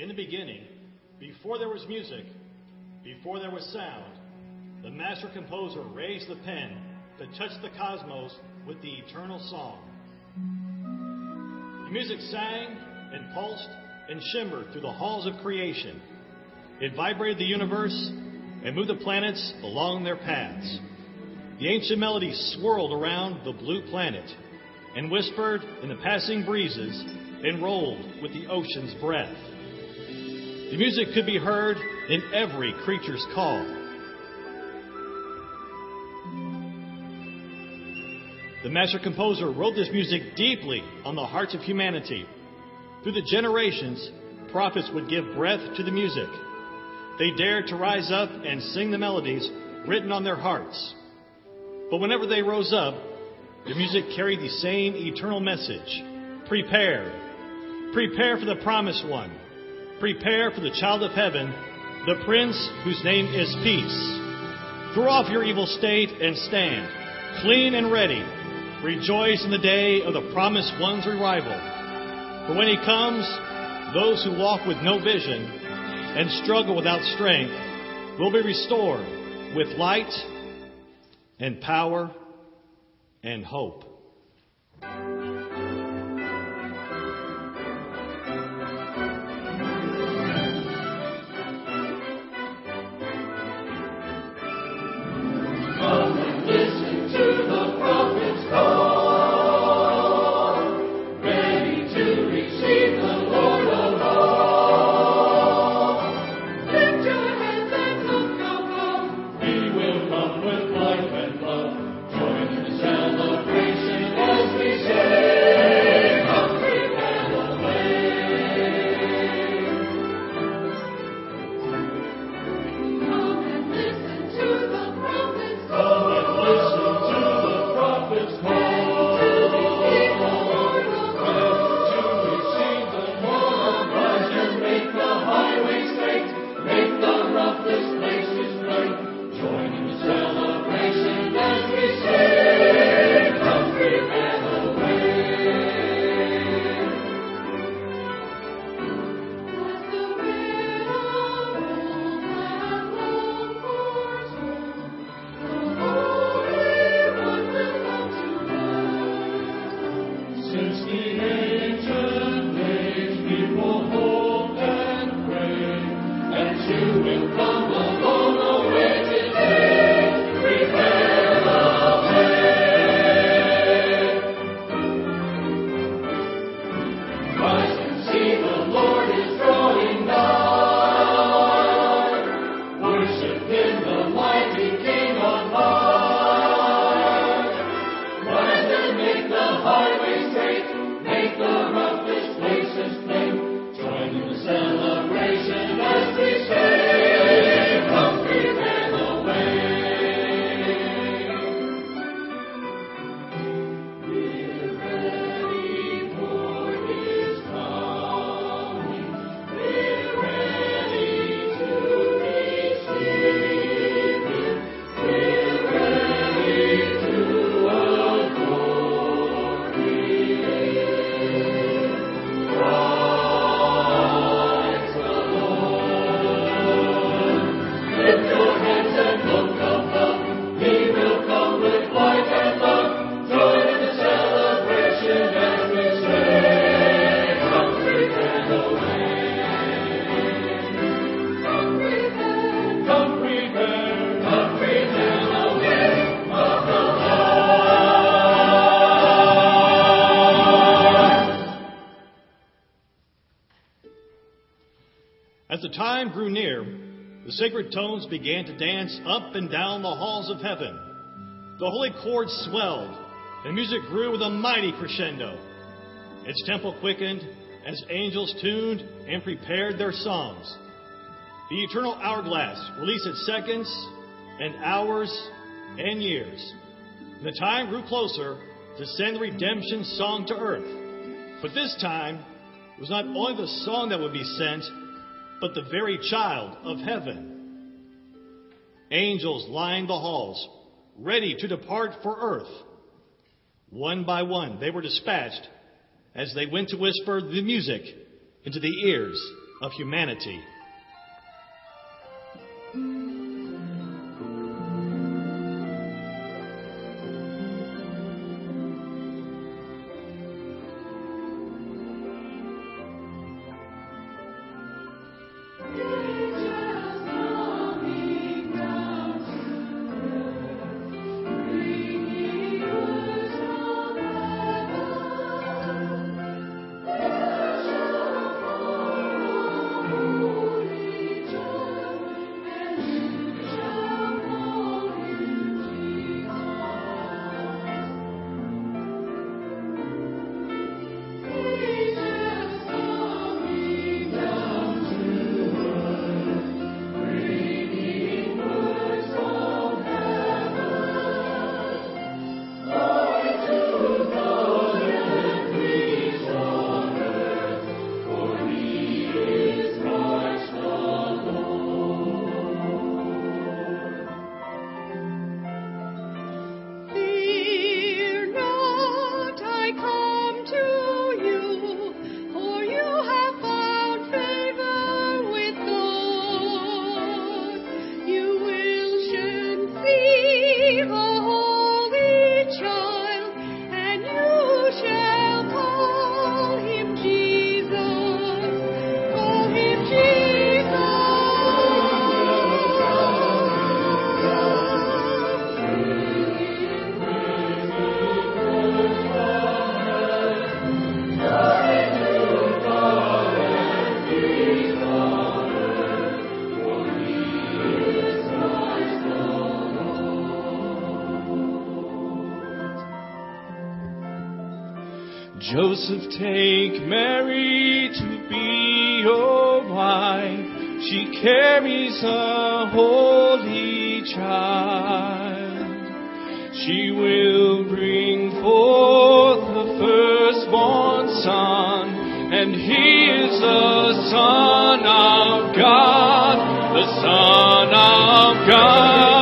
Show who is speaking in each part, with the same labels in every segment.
Speaker 1: In the beginning, before there was music, before there was sound, the master composer raised the pen to touch the cosmos with the eternal song. The music sang and pulsed and shimmered through the halls of creation. It vibrated the universe and moved the planets along their paths. The ancient melody swirled around the blue planet and whispered in the passing breezes and rolled with the ocean's breath. The music could be heard in every creature's call. The master composer wrote this music deeply on the hearts of humanity. Through the generations, prophets would give breath to the music. They dared to rise up and sing the melodies written on their hearts. But whenever they rose up, the music carried the same eternal message. Prepare. Prepare for the promised one. Prepare for the child of heaven, the prince whose name is peace. Throw off your evil state and stand, clean and ready. Rejoice in the day of the promised one's arrival. For when he comes, those who walk with no vision and struggle without strength will be restored with light and power and hope. As the time grew near, the sacred tones began to dance up and down the halls of heaven. The holy chords swelled, and music grew with a mighty crescendo. Its tempo quickened as angels tuned and prepared their songs. The eternal hourglass released its seconds and hours and years. And the time grew closer to send the redemption song to earth. But this time, it was not only the song that would be sent, but the very child of heaven. Angels lined the halls, ready to depart for earth. One by one, they were dispatched as they went to whisper the music into the ears of humanity.
Speaker 2: Joseph, take Mary to be your wife. She carries a holy child. She will bring forth the firstborn son, and he is the Son of God, the Son of God.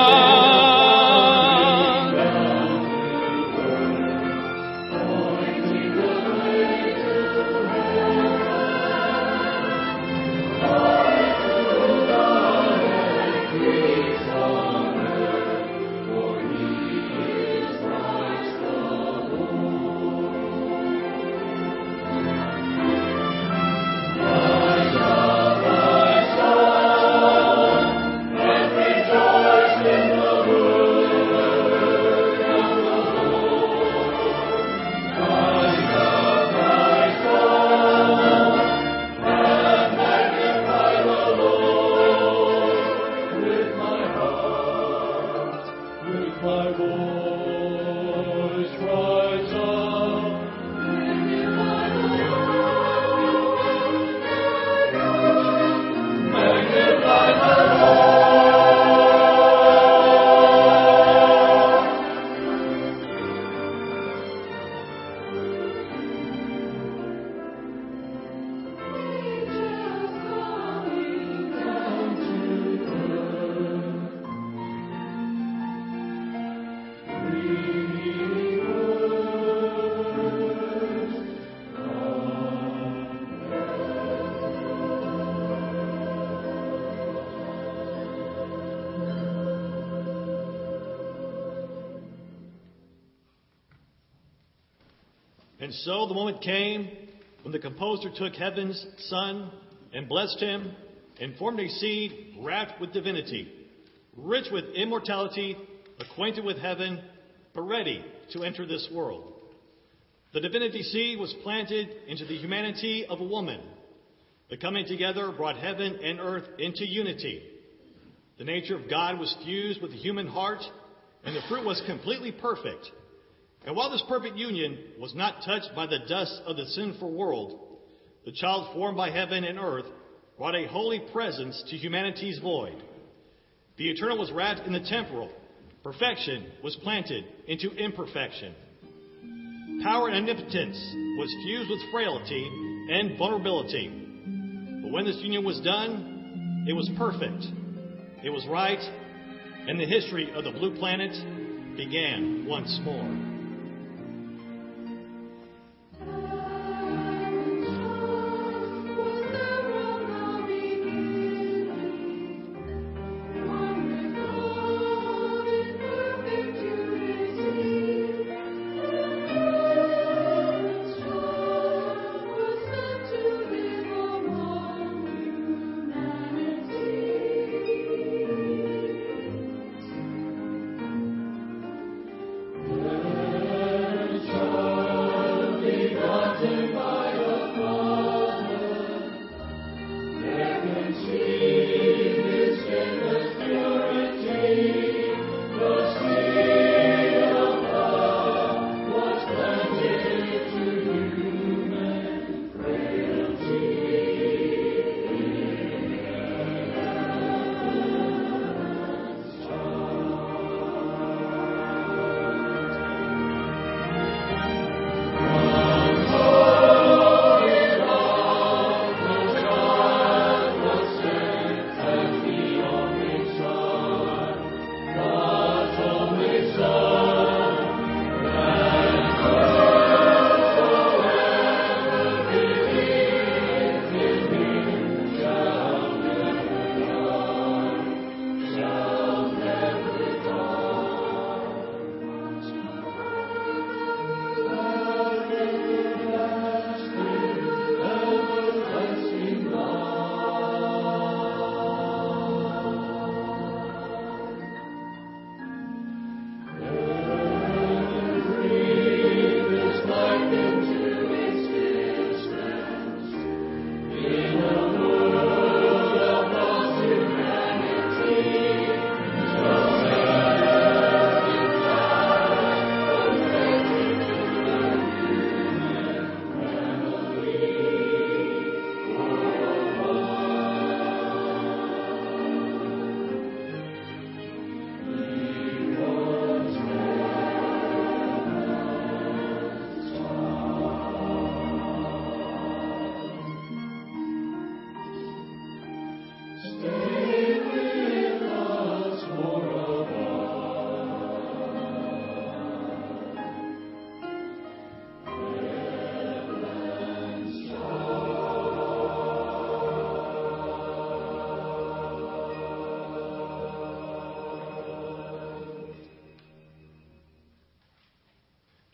Speaker 1: And so the moment came when the composer took heaven's Son and blessed him and formed a seed wrapped with divinity, rich with immortality, acquainted with heaven, but ready to enter this world. The divinity seed was planted into the humanity of a woman. The coming together brought heaven and earth into unity. The nature of God was fused with the human heart, and the fruit was completely perfect. And while this perfect union was not touched by the dust of the sinful world, the child formed by heaven and earth brought a holy presence to humanity's void. The eternal was wrapped in the temporal. Perfection was planted into imperfection. Power and omnipotence was fused with frailty and vulnerability. But when this union was done, it was perfect. It was right, and the history of the blue planet began once more.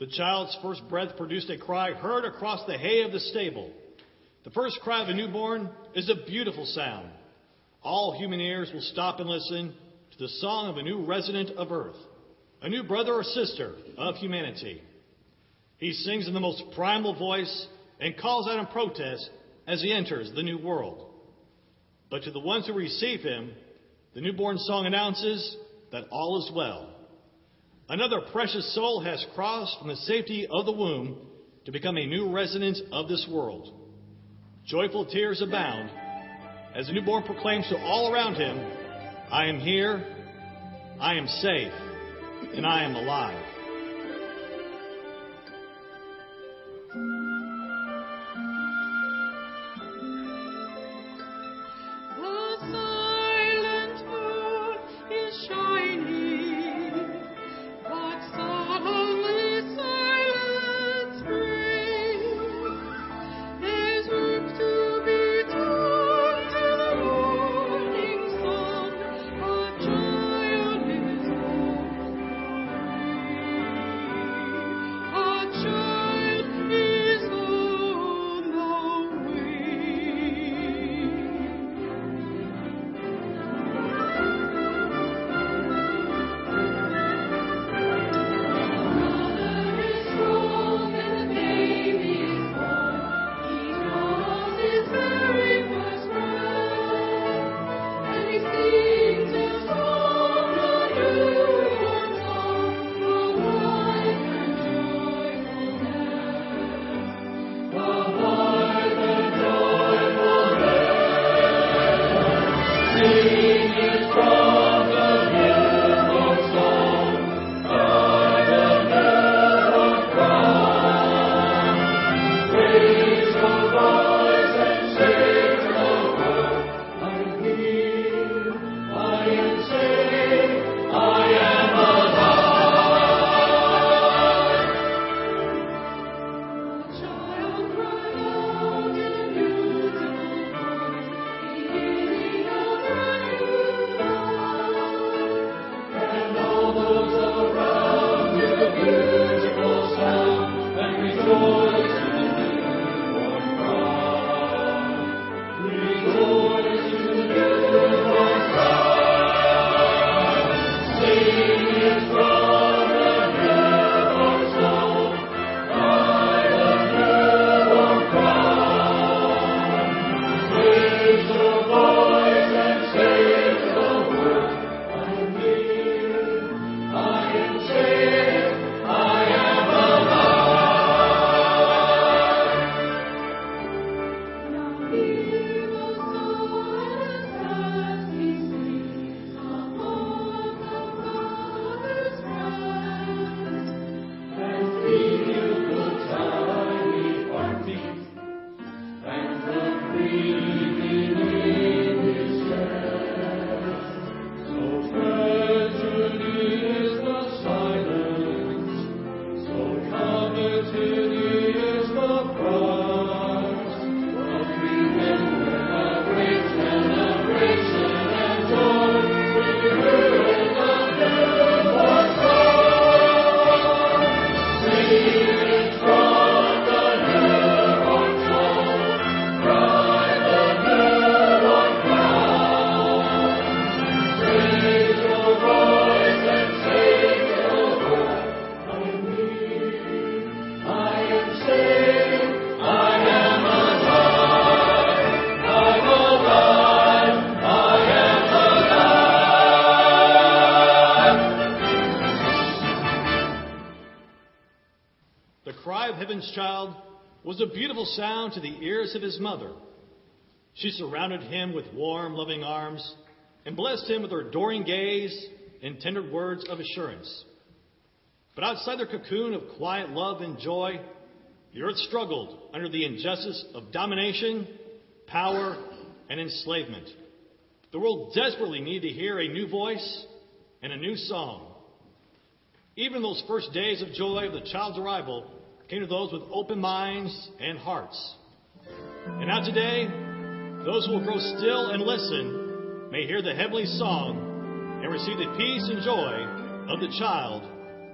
Speaker 1: The child's first breath produced a cry heard across the hay of the stable. The first cry of a newborn is a beautiful sound. All human ears will stop and listen to the song of a new resident of earth, a new brother or sister of humanity. He sings in the most primal voice and calls out in protest as he enters the new world. But to the ones who receive him, the newborn song announces that all is well. Another precious soul has crossed from the safety of the womb to become a new resident of this world. Joyful tears abound as the newborn proclaims to all around him, I am here, I am safe, and I am alive. Child was a beautiful sound to the ears of his mother. She surrounded him with warm, loving arms and blessed him with her adoring gaze and tender words of assurance. But outside their cocoon of quiet love and joy, the earth struggled under the injustice of domination, power, and enslavement. The world desperately needed to hear a new voice and a new song. Even those first days of joy of the child's arrival came to those with open minds and hearts. And now today, those who will grow still and listen may hear the heavenly song and receive the peace and joy of the child,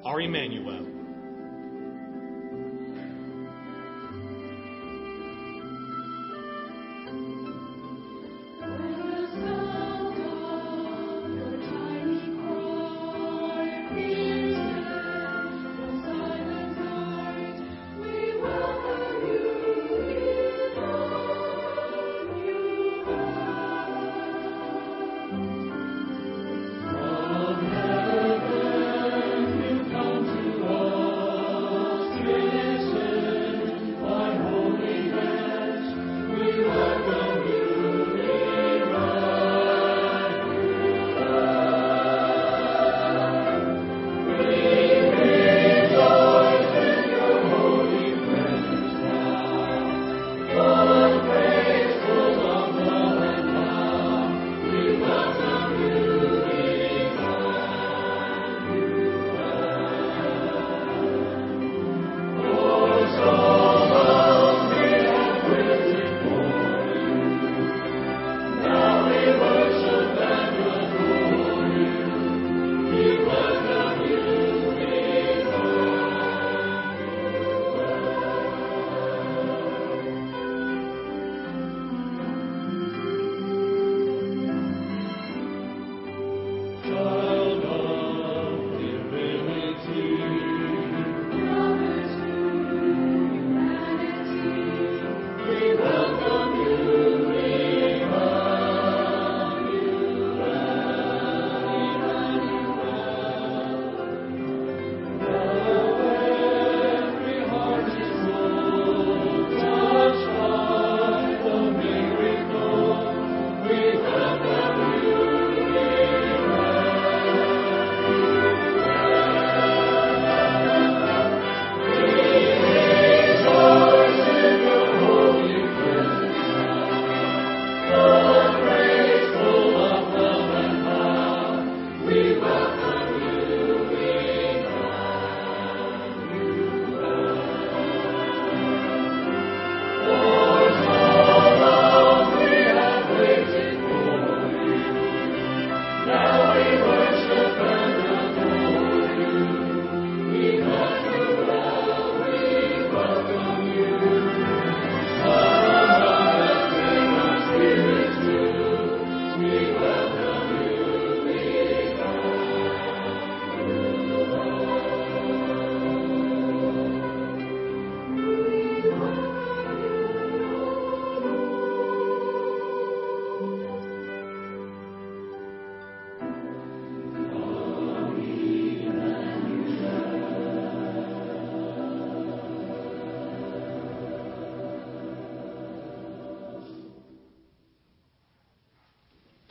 Speaker 1: our Emmanuel.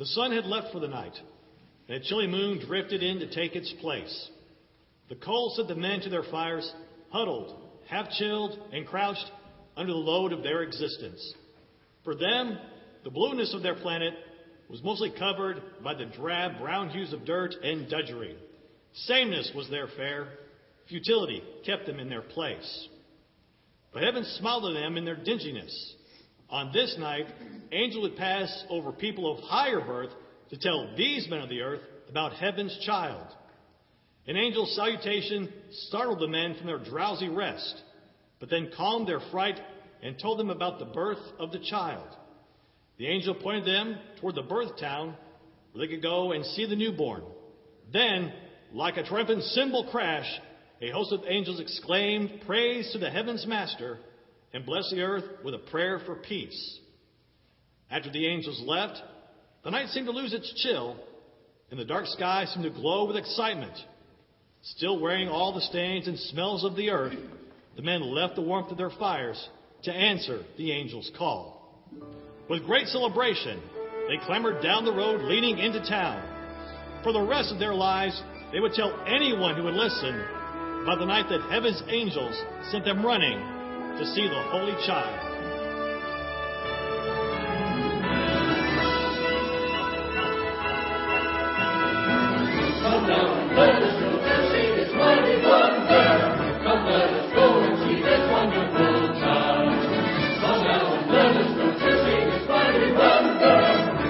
Speaker 1: The sun had left for the night, and a chilly moon drifted in to take its place. The cold set the men to their fires, huddled, half-chilled, and crouched under the load of their existence. For them, the blueness of their planet was mostly covered by the drab brown hues of dirt and drudgery. Sameness was their fare. Futility kept them in their place. But heaven smiled on them in their dinginess. On this night, angels would pass over people of higher birth to tell these men of the earth about heaven's child. An angel's salutation startled the men from their drowsy rest, but then calmed their fright and told them about the birth of the child. The angel pointed them toward the birth town where they could go and see the newborn. Then, like a triumphant cymbal crash, a host of angels exclaimed praise to the heaven's master and blessed the earth with a prayer for peace. After the angels left, the night seemed to lose its chill, and the dark sky seemed to glow with excitement. Still wearing all the stains and smells of the earth, the men left the warmth of their fires to answer the angel's call. With great celebration, they clambered down the road leading into town. For the rest of their lives, they would tell anyone who would listen about the night that heaven's angels sent them running to see the Holy Child.
Speaker 3: Come down, let us go to see this mighty wonder. Come, let us go and see this wonderful child. Come down, let us go to see this mighty wonder.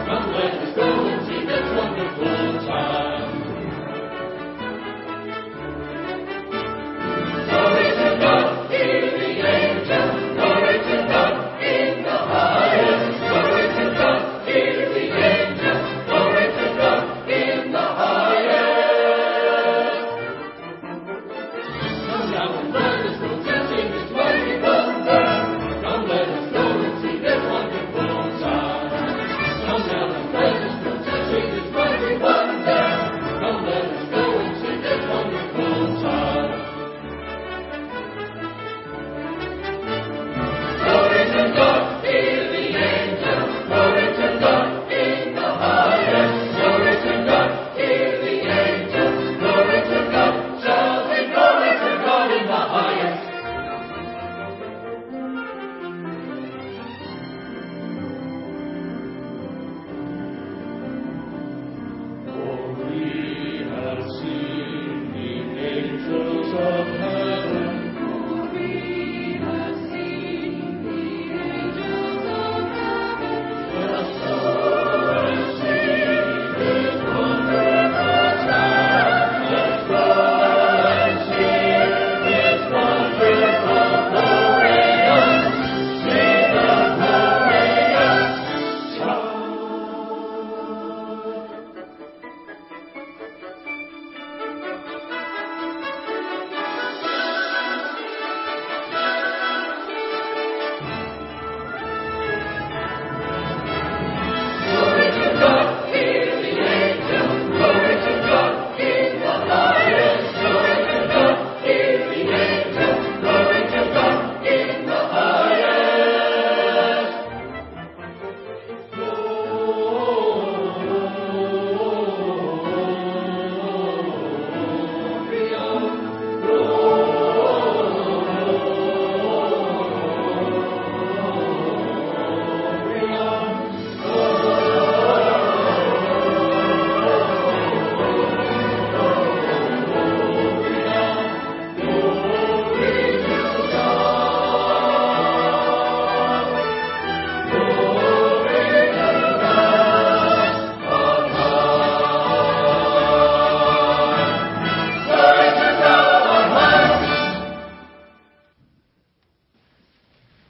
Speaker 3: Come, let us go and see this wonderful child. Glory to God, hear the angels. Glory to God in the highest. Glory to God, hear the angels. Glory to God in the highest.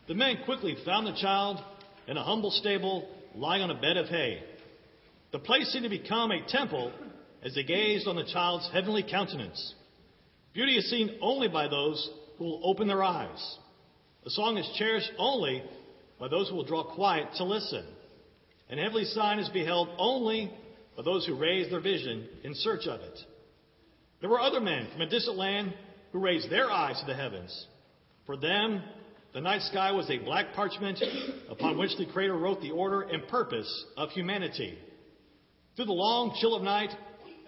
Speaker 1: The men quickly found the child in a humble stable lying on a bed of hay. The place seemed to become a temple as they gazed on the child's heavenly countenance. Beauty is seen only by those who will open their eyes. The song is cherished only by those who will draw quiet to listen. An heavenly sign is beheld only by those who raise their vision in search of it. There were other men from a distant land who raised their eyes to the heavens. For them, the night sky was a black parchment upon which the Creator wrote the order and purpose of humanity. Through the long chill of night,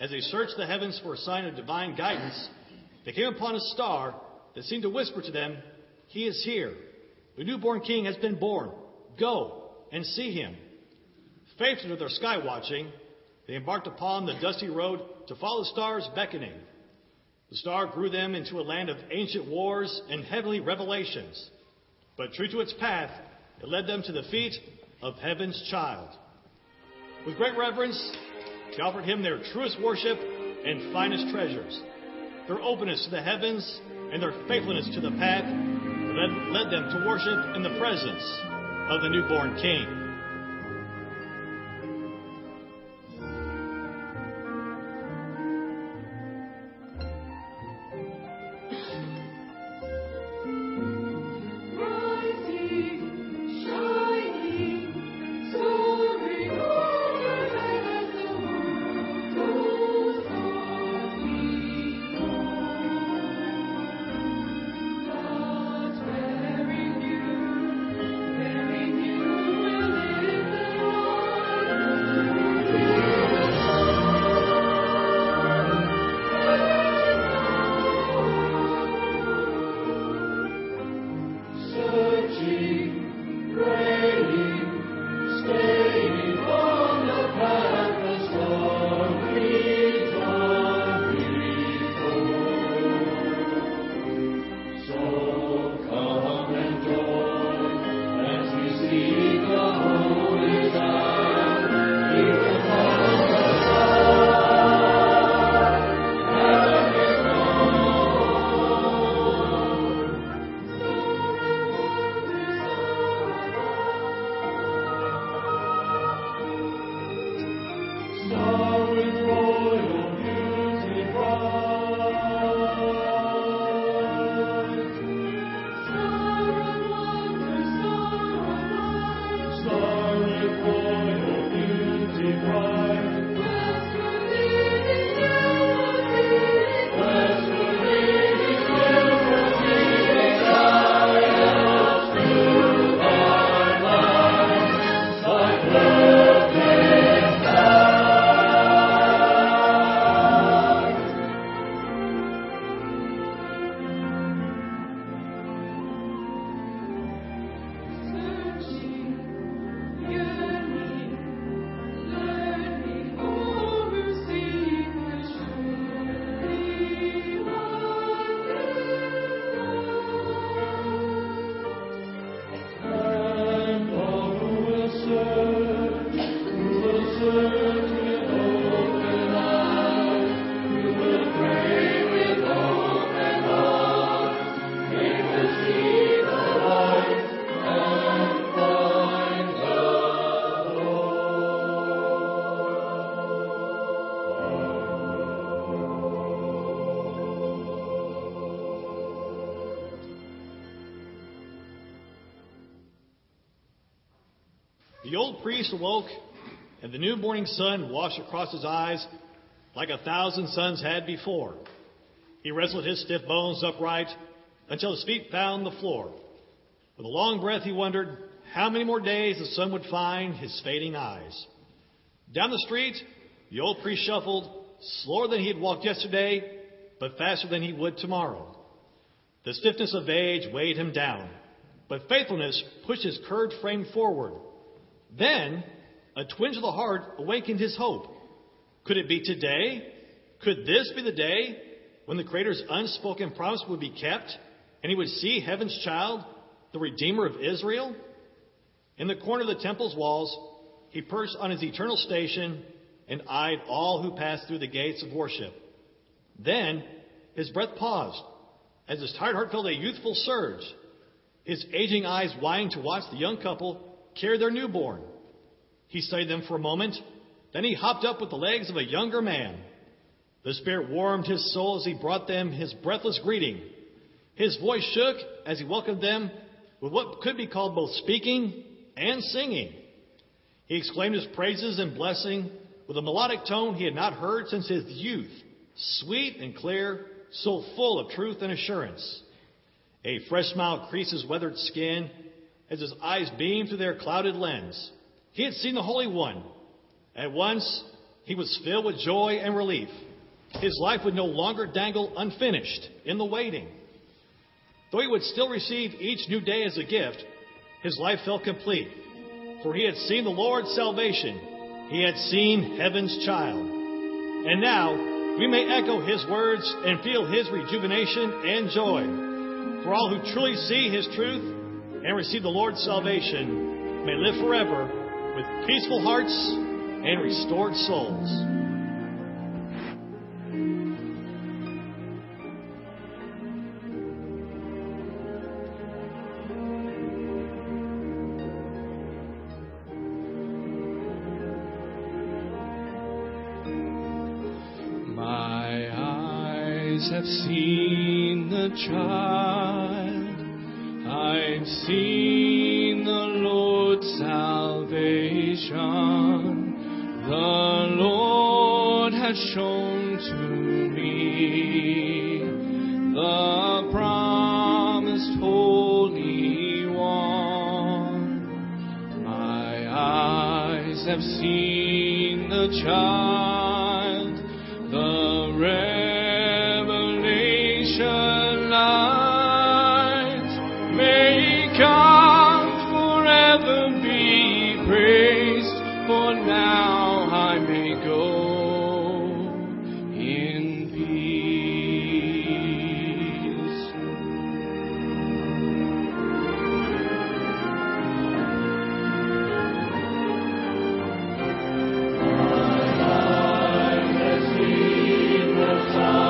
Speaker 1: as they searched the heavens for a sign of divine guidance, they came upon a star that seemed to whisper to them, "He is here. The newborn king has been born. Go and see him." Faithful to their sky watching, they embarked upon the dusty road to follow the star's beckoning. The star grew them into a land of ancient wars and heavenly revelations. But true to its path, it led them to the feet of heaven's child. With great reverence, they offered him their truest worship and finest treasures. Their openness to the heavens and their faithfulness to the path led them to worship in the presence of the newborn king. The old priest awoke, and the new morning sun washed across his eyes like 1,000 suns had before. He wrestled his stiff bones upright until his feet found the floor. With a long breath, he wondered how many more days the sun would find his fading eyes. Down the street, the old priest shuffled, slower than he had walked yesterday, but faster than he would tomorrow. The stiffness of age weighed him down, but faithfulness pushed his curved frame forward. Then, a twinge of the heart awakened his hope. Could it be today? Could this be the day when the Creator's unspoken promise would be kept, and he would see heaven's child, the Redeemer of Israel? In the corner of the temple's walls, he perched on his eternal station and eyed all who passed through the gates of worship. Then, his breath paused, as his tired heart felt a youthful surge. His aging eyes widened to watch the young couple carry their newborn. He studied them for a moment, then he hopped up with the legs of a younger man. The Spirit warmed his soul as he brought them his breathless greeting. His voice shook as he welcomed them with what could be called both speaking and singing. He exclaimed his praises and blessing with a melodic tone he had not heard since his youth, sweet and clear, so full of truth and assurance. A fresh smile creased his weathered skin as his eyes beamed through their clouded lens. He had seen the Holy One. At once, he was filled with joy and relief. His life would no longer dangle unfinished in the waiting. Though he would still receive each new day as a gift, his life felt complete, for he had seen the Lord's salvation. He had seen heaven's child. And now we may echo his words and feel his rejuvenation and joy. For all who truly see his truth and receive the Lord's salvation may live forever with peaceful hearts and restored souls.
Speaker 2: Have seen the child, I've seen the Lord's salvation. The Lord has shown to me the promised Holy One. My eyes have seen the child, the light. May God forever be praised, for now I may go in peace. My eyes have seen the sun.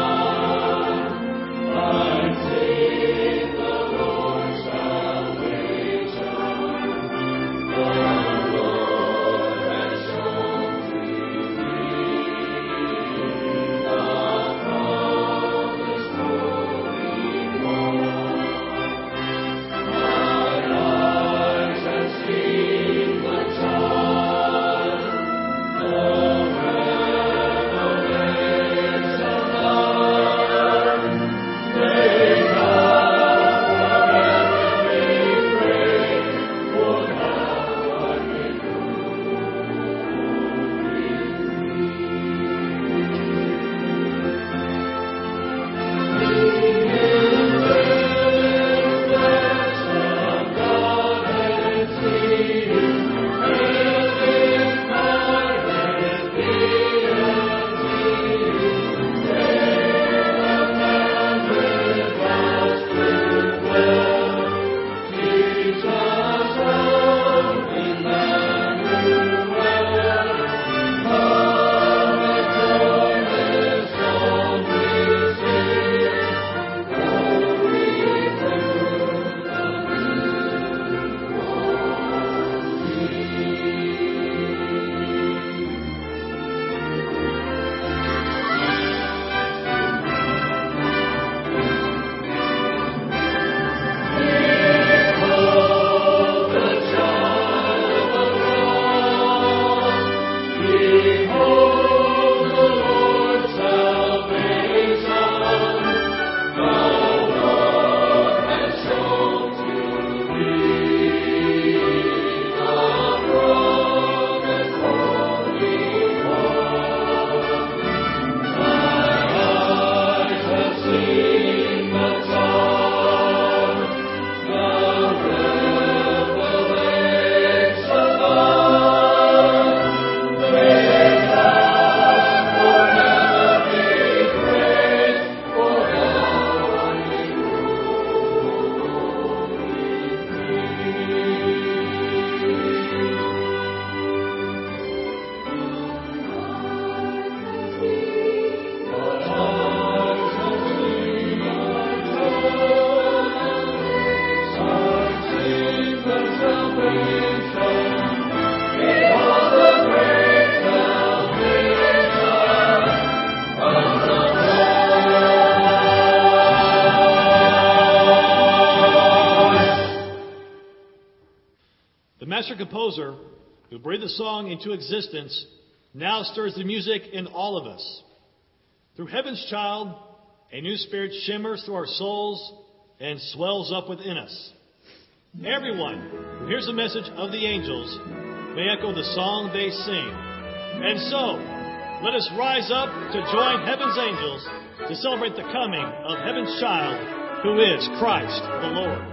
Speaker 1: master composer who breathed the song into existence now stirs the music in all of us. Through Heaven's Child, a new spirit shimmers through our souls and swells up within us. Everyone who hears the message of the angels may echo the song they sing. And so, let us rise up to join heaven's angels to celebrate the coming of heaven's child, who is Christ the Lord.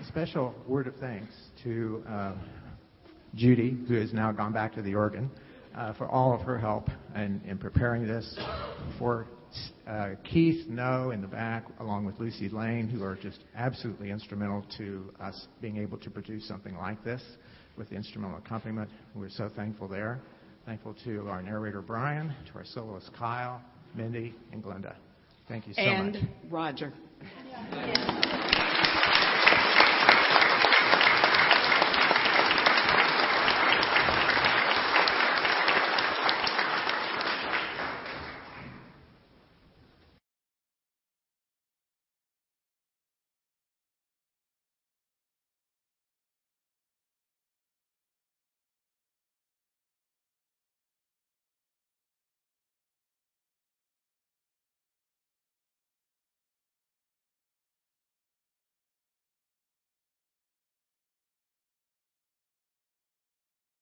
Speaker 4: Special word of thanks to Judy, who has now gone back to the organ, for all of her help in preparing this, for Keith No in the back, along with Lucy Lane, who are just absolutely instrumental to us being able to produce something like this with the instrumental accompaniment. We're so thankful there. Thankful to our narrator, Brian, to our soloist, Kyle, Mindy, and Glenda. Thank you so much.
Speaker 5: And Roger.